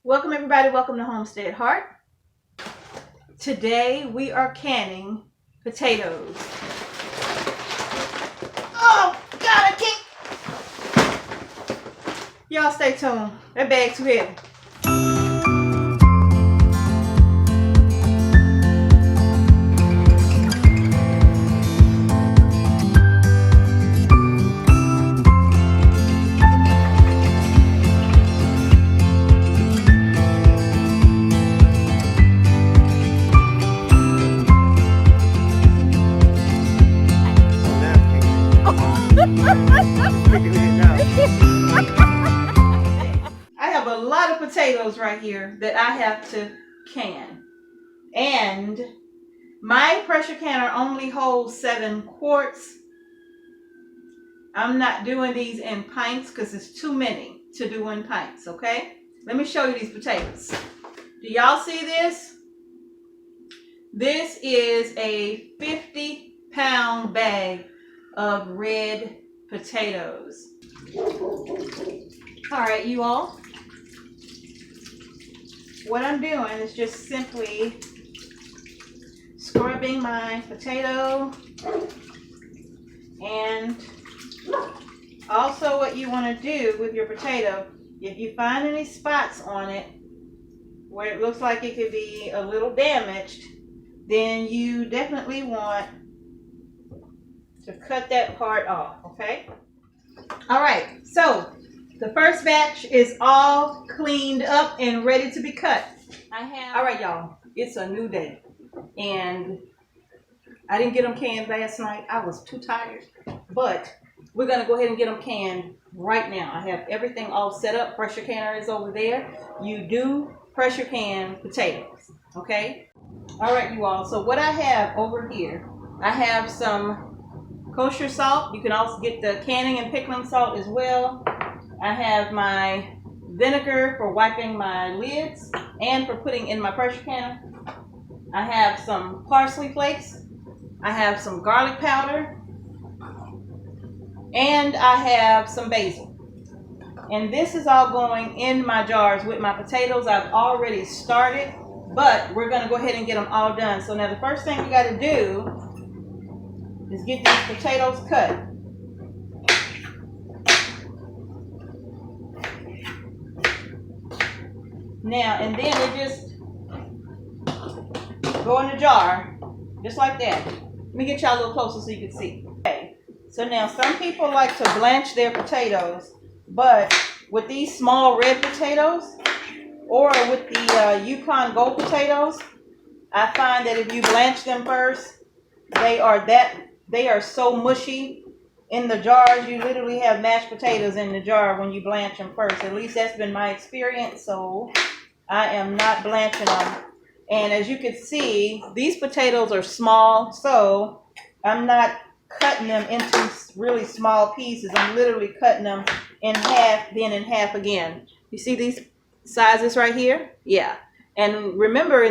Welcome everybody, welcome to Homestead Heart. Today we are canning potatoes. Oh God, I can't. Y'all stay tuned. That bag's too heavy. I have a lot of potatoes right here that I have to can. And my pressure canner only holds 7 quarts. I'm not doing these in pints because it's too many to do in pints, okay? Let me show you these potatoes. Do y'all see this? This is a 50-pound bag of red potatoes. All right, you all. What I'm doing is just simply scrubbing my potato, and also what you want to do with your potato, if you find any spots on it where it looks like it could be a little damaged, then you definitely want to cut that part off, okay? All right, so the first batch is all cleaned up and ready to be cut. All right, y'all, it's a new day, and I didn't get them canned last night. I was too tired, but we're gonna go ahead and get them canned right now. I have everything all set up. Pressure canner is over there. You do pressure can potatoes, okay? All right, you all, so what I have over here, I have some kosher salt. You can also get the canning and pickling salt as well. I have my vinegar for wiping my lids and for putting in my pressure canner. I have some parsley flakes. I have some garlic powder. And I have some basil. And this is all going in my jars with my potatoes. I've already started, but we're going to go ahead and get them all done. So now the first thing we got to do is get these potatoes cut. Now, and then they just go in the jar, just like that. Let me get y'all a little closer so you can see. Okay. So now some people like to blanch their potatoes, but with these small red potatoes, or with the Yukon Gold potatoes, I find that if you blanch them first, they are so mushy in the jars. You literally have mashed potatoes in the jar when you blanch them first. At least that's been my experience, so I am not blanching them. And as you can see, these potatoes are small, so I'm not cutting them into really small pieces. I'm literally cutting them in half, then in half again. You see these sizes right here? Yeah. And remember,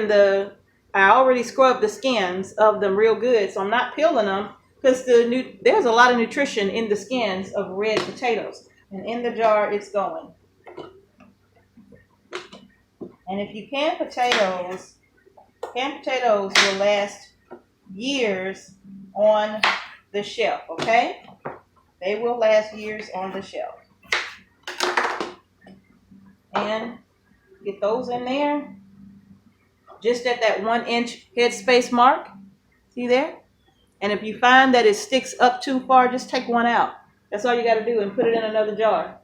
I already scrubbed the skins of them real good, so I'm not peeling them because there's a lot of nutrition in the skins of red potatoes. And in the jar, it's going. And if you can potatoes will last years on the shelf, okay? They will last years on the shelf. And get those in there, just at that 1-inch headspace mark. See there? And if you find that it sticks up too far, just take one out. That's all you got to do, and put it in another jar.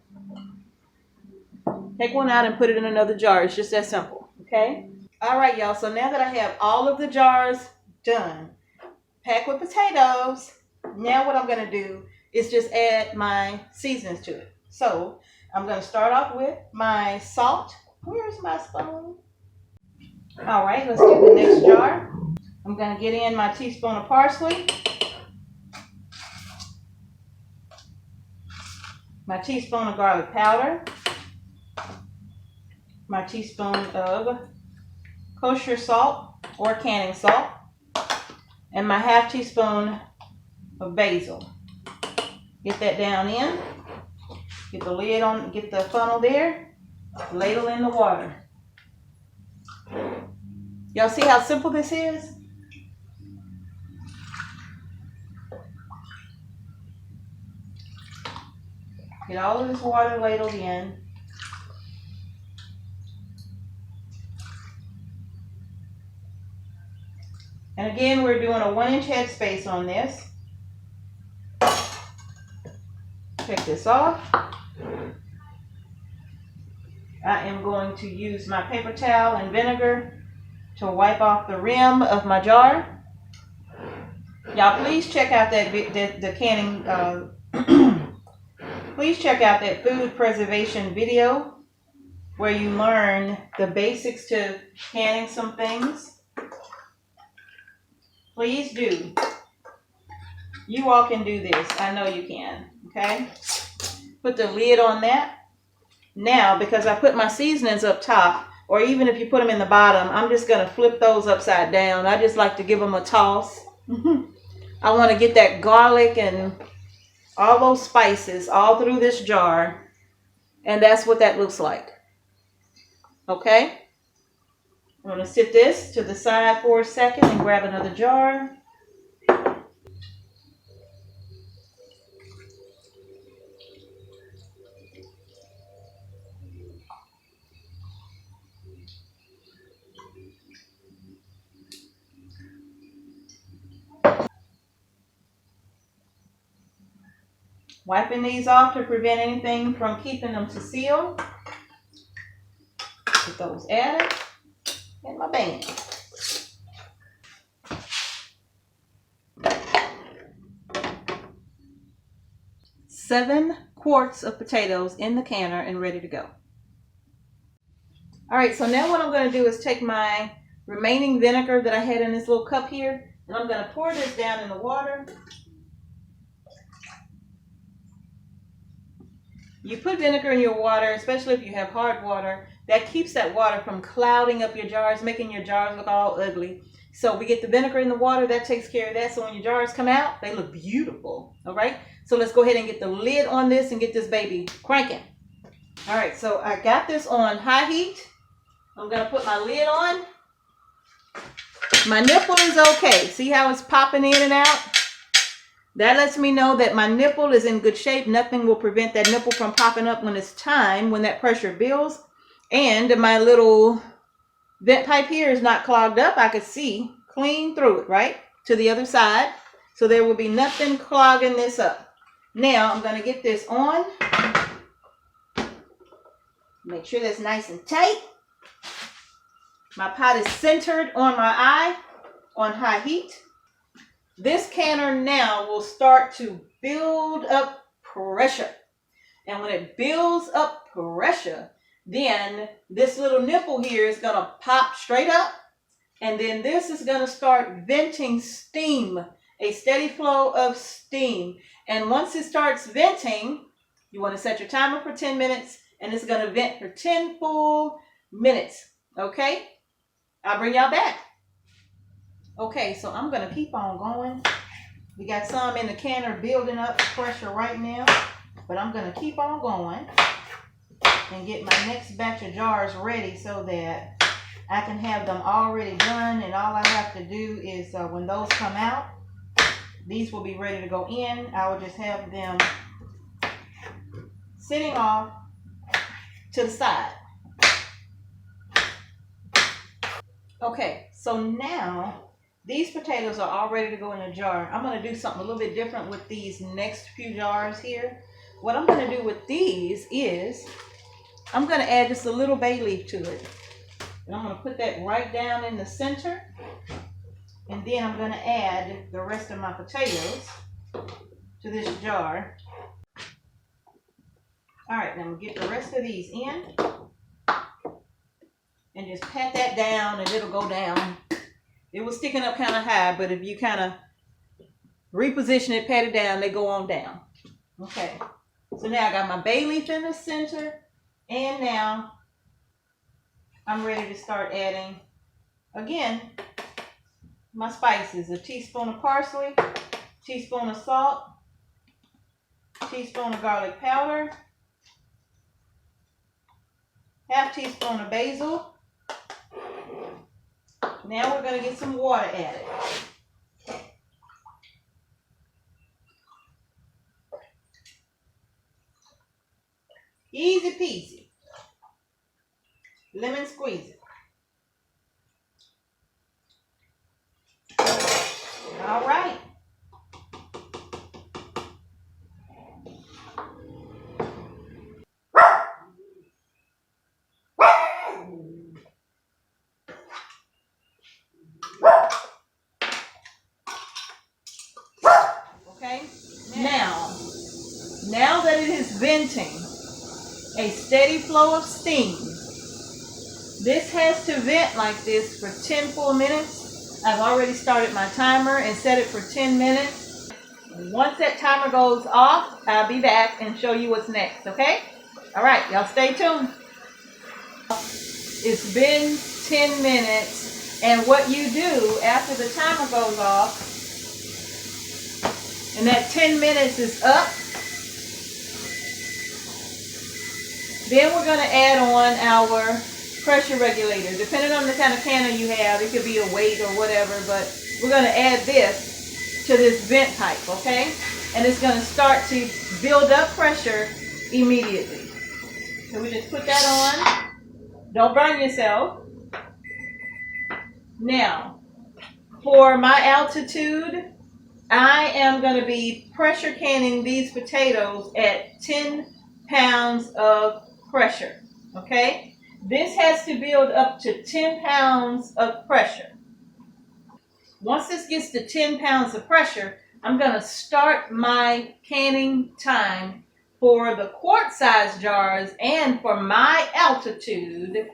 Take one out and put it in another jar. It's just that simple, okay? All right, y'all, so now that I have all of the jars done, packed with potatoes, now what I'm going to do is just add my seasonings to it. So I'm going to start off with my salt. Where's my spoon? All right, let's do the next jar. I'm going to get in my teaspoon of parsley, my teaspoon of garlic powder, my teaspoon of kosher salt or canning salt, and my half teaspoon of basil. Get that down in. Get the lid on, get the funnel there. Ladle in the water. Y'all see how simple this is? Get all of this water ladled in. And again, we're doing a 1-inch headspace on this. Take this off. I am going to use my paper towel and vinegar to wipe off the rim of my jar. Y'all, please check out the canning. Please check out that food preservation video where you learn the basics to canning some things. Please do. You all can do this. I know you can. Okay? Put the lid on that. Now, because I put my seasonings up top, or even if you put them in the bottom, I'm just going to flip those upside down. I just like to give them a toss. I want to get that garlic and all those spices all through this jar. And that's what that looks like. Okay? I'm going to sit this to the side for a second and grab another jar. Wiping these off to prevent anything from keeping them to seal. Get those added. And my band. Seven quarts of potatoes in the canner and ready to go. All right, so now what I'm going to do is take my remaining vinegar that I had in this little cup here, and I'm going to pour this down in the water. You put vinegar in your water, especially if you have hard water, that keeps that water from clouding up your jars, making your jars look all ugly. So we get the vinegar in the water, that takes care of that. So when your jars come out, they look beautiful. All right, so let's go ahead and get the lid on this and get this baby cranking. All right, so I got this on high heat. I'm going to put my lid on. My nipple is okay. See how it's popping in and out? That lets me know that my nipple is in good shape. Nothing will prevent that nipple from popping up when it's time, when that pressure builds. And my little vent pipe here is not clogged up. I could see clean through it, right? To the other side. So there will be nothing clogging this up. Now I'm going to get this on. Make sure that's nice and tight. My pot is centered on my eye on high heat. This canner now will start to build up pressure. And when it builds up pressure, then this little nipple here is going to pop straight up. And then this is going to start venting steam, a steady flow of steam. And once it starts venting, you want to set your timer for 10 minutes, and it's going to vent for 10 full minutes. Okay? I'll bring y'all back. Okay, so I'm going to keep on going. We got some in the canner building up pressure right now, but I'm going to keep on going and get my next batch of jars ready so that I can have them already done, and all I have to do is when those come out, these will be ready to go in. I will just have them sitting off to the side. Okay, so now these potatoes are all ready to go in a jar. I'm going to do something a little bit different with these next few jars here. What I'm going to do with these is I'm going to add just a little bay leaf to it. And I'm going to put that right down in the center. And then I'm going to add the rest of my potatoes to this jar. All right, now I'm going to get the rest of these in. And just pat that down and it'll go down. It was sticking up kind of high, but if you kind of reposition it, pat it down, they go on down. Okay, so now I got my bay leaf in the center, and now I'm ready to start adding, again, my spices. A teaspoon of parsley, teaspoon of salt, teaspoon of garlic powder, half teaspoon of basil, Now we're going to get some water added. Easy peasy. Lemon squeeze it. All right. Okay. Now that it is venting a steady flow of steam, this has to vent like this for 10 full minutes. I've already started my timer and set it for 10 minutes. Once that timer goes off, I'll be back and show you what's next, okay? All right, y'all stay tuned. It's been 10 minutes, and what you do after the timer goes off, and that 10 minutes is up, then we're going to add on our pressure regulator. Depending on the kind of canner you have, it could be a weight or whatever, but we're going to add this to this vent pipe, okay? And it's going to start to build up pressure immediately. So we just put that on. Don't burn yourself. Now, for my altitude, I am going to be pressure canning these potatoes at 10 pounds of pressure, okay? This has to build up to 10 pounds of pressure. Once this gets to 10 pounds of pressure, I'm going to start my canning time for the quart-sized jars, and for my altitude,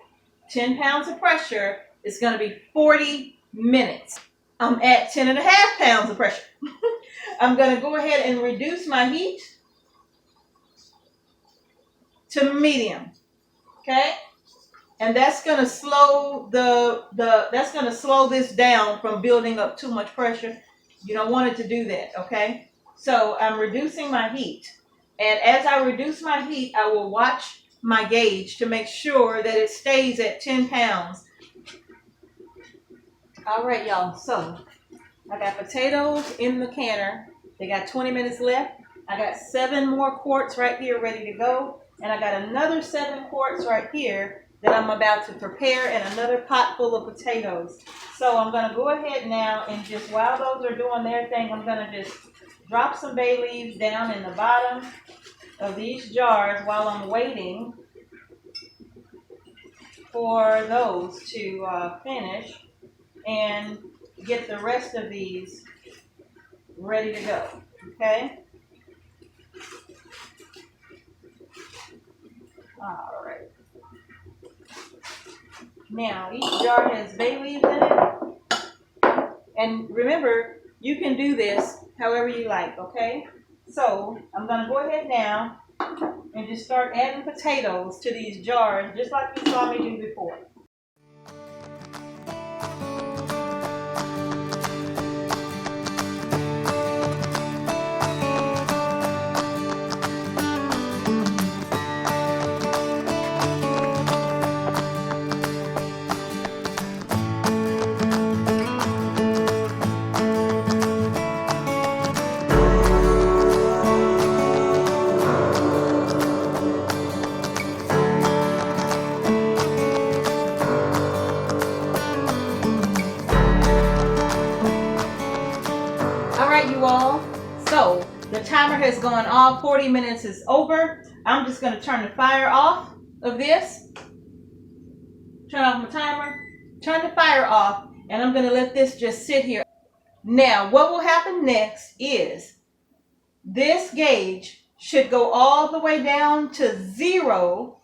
10 pounds of pressure is going to be 40 minutes. I'm at 10.5 pounds of pressure. I'm going to go ahead and reduce my heat to medium, okay? And that's going to slow that's going to slow this down from building up too much pressure. You don't want it to do that, okay? So I'm reducing my heat. And as I reduce my heat, I will watch my gauge to make sure that it stays at 10 pounds. All right, y'all. So I got potatoes in the canner. They got 20 minutes left. I got 7 more quarts right here ready to go. And I got another 7 quarts right here that I'm about to prepare, and another pot full of potatoes. So I'm going to go ahead now and just, while those are doing their thing, I'm going to just drop some bay leaves down in the bottom of these jars while I'm waiting for those to finish and get the rest of these ready to go, okay? All right. Now, each jar has bay leaves in it. And remember, you can do this however you like, okay? So, I'm going to go ahead now and just start adding potatoes to these jars, just like you saw me do before. You all, so the timer has gone off. 40 minutes is over. I'm just going to turn the fire off of this, turn off my timer, turn the fire off, and I'm going to let this just sit here. Now what will happen next is this gauge should go all the way down to 0.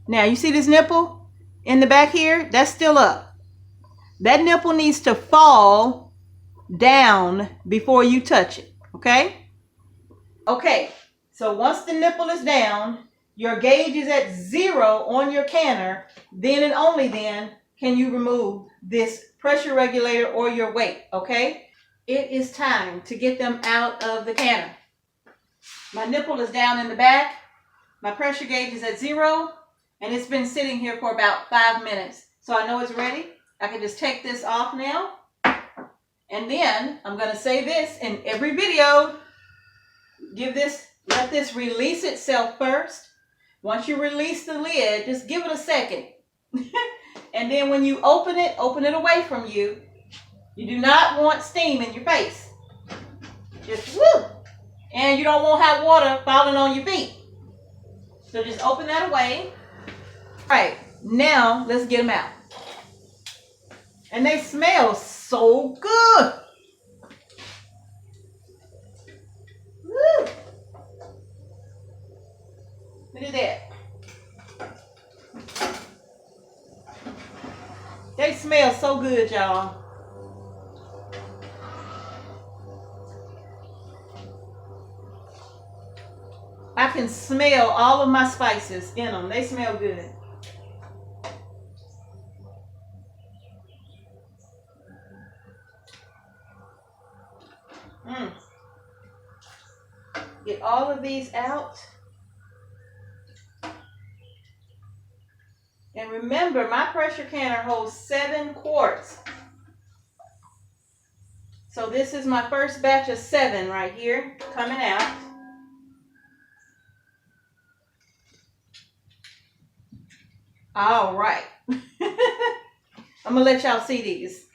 Now you see this nipple in the back here? That's still up. That nipple needs to fall down before you touch it. Okay? Okay, so once the nipple is down, your gauge is at 0 on your canner, then and only then can you remove this pressure regulator or your weight, okay? It is time to get them out of the canner. My nipple is down in the back, my pressure gauge is at 0, and it's been sitting here for about 5 minutes. So I know it's ready. I can just take this off now. And then I'm going to say this in every video. Let this release itself first. Once you release the lid, just give it a second. And then when you open it away from you. You do not want steam in your face. Just woo! And you don't want hot water falling on your feet. So just open that away. All right, now let's get them out. And they smell so good. Woo! Look at that. They smell so good, y'all. I can smell all of my spices in them. They smell good. Get all of these out. And remember, my pressure canner holds 7 quarts. So this is my first batch of 7 right here coming out. All right. I'm going to let y'all see these.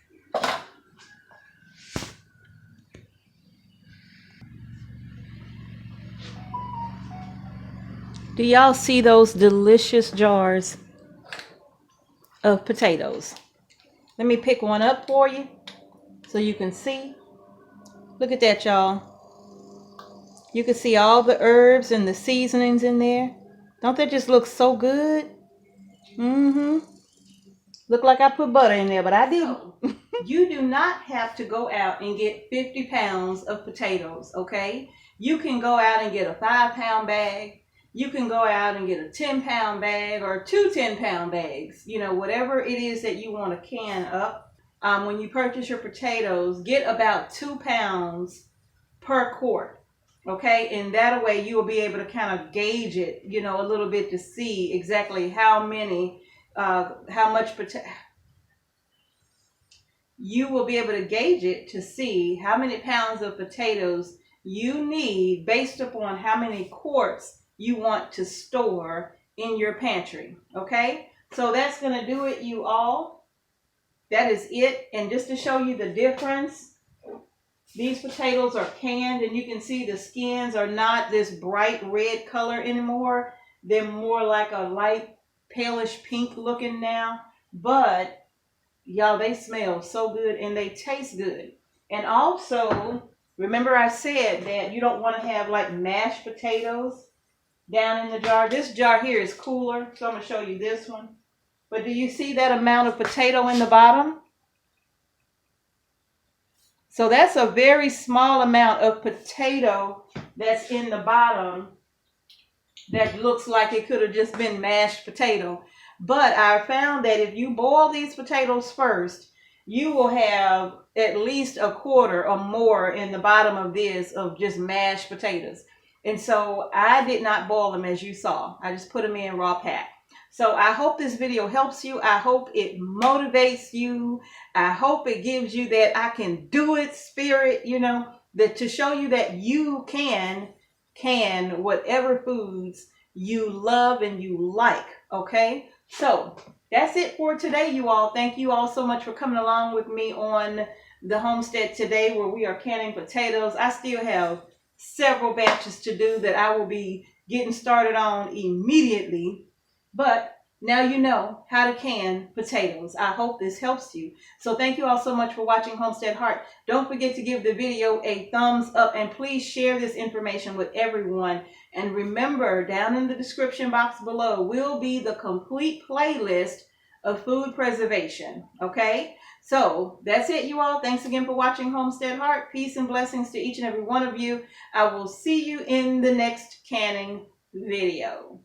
Do y'all see those delicious jars of potatoes? Let me pick one up for you so you can see. Look at that, y'all. You can see all the herbs and the seasonings in there. Don't that just look so good? Mm-hmm. Look like I put butter in there, but I didn't. You do not have to go out and get 50 pounds of potatoes, okay? You can go out and get a 5-pound bag. You can go out and get a 10-pound bag or 2 10-pound bags. You know, whatever it is that you want to can up. When you purchase your potatoes, get about 2 pounds per quart. Okay, and that way you will be able to kind of gauge it, you know, a little bit to see exactly how much potato. You will be able to gauge it to see how many pounds of potatoes you need based upon how many quarts you want to store in your pantry. Okay, so that's going to do it, you all. That is it. And just to show you the difference, these potatoes are canned, and you can see the skins are not this bright red color anymore. They're more like a light palish pink looking now. But y'all, they smell so good and they taste good. And also, remember I said that you don't want to have like mashed potatoes down in the jar. This jar here is cooler, so I'm going to show you this one. But do you see that amount of potato in the bottom? So that's a very small amount of potato that's in the bottom that looks like it could have just been mashed potato. But I found that if you boil these potatoes first, you will have at least a quarter or more in the bottom of this of just mashed potatoes. And so I did not boil them, as you saw. I just put them in raw pack. So I hope this video helps you. I hope it motivates you. I hope it gives you that I can do it spirit, you know, that to show you that you can whatever foods you love and you like. Okay, so that's it for today, you all. Thank you all so much for coming along with me on the homestead today, where we are canning potatoes. I still have several batches to do that I will be getting started on immediately. But now you know how to can potatoes. I hope this helps you. So thank you all so much for watching Homestead Heart. Don't forget to give the video a thumbs up, and please share this information with everyone. And remember, down in the description box below will be the complete playlist of food preservation. Okay? So that's it, you all. Thanks again for watching Homestead Heart. Peace and blessings to each and every one of you. I will see you in the next canning video.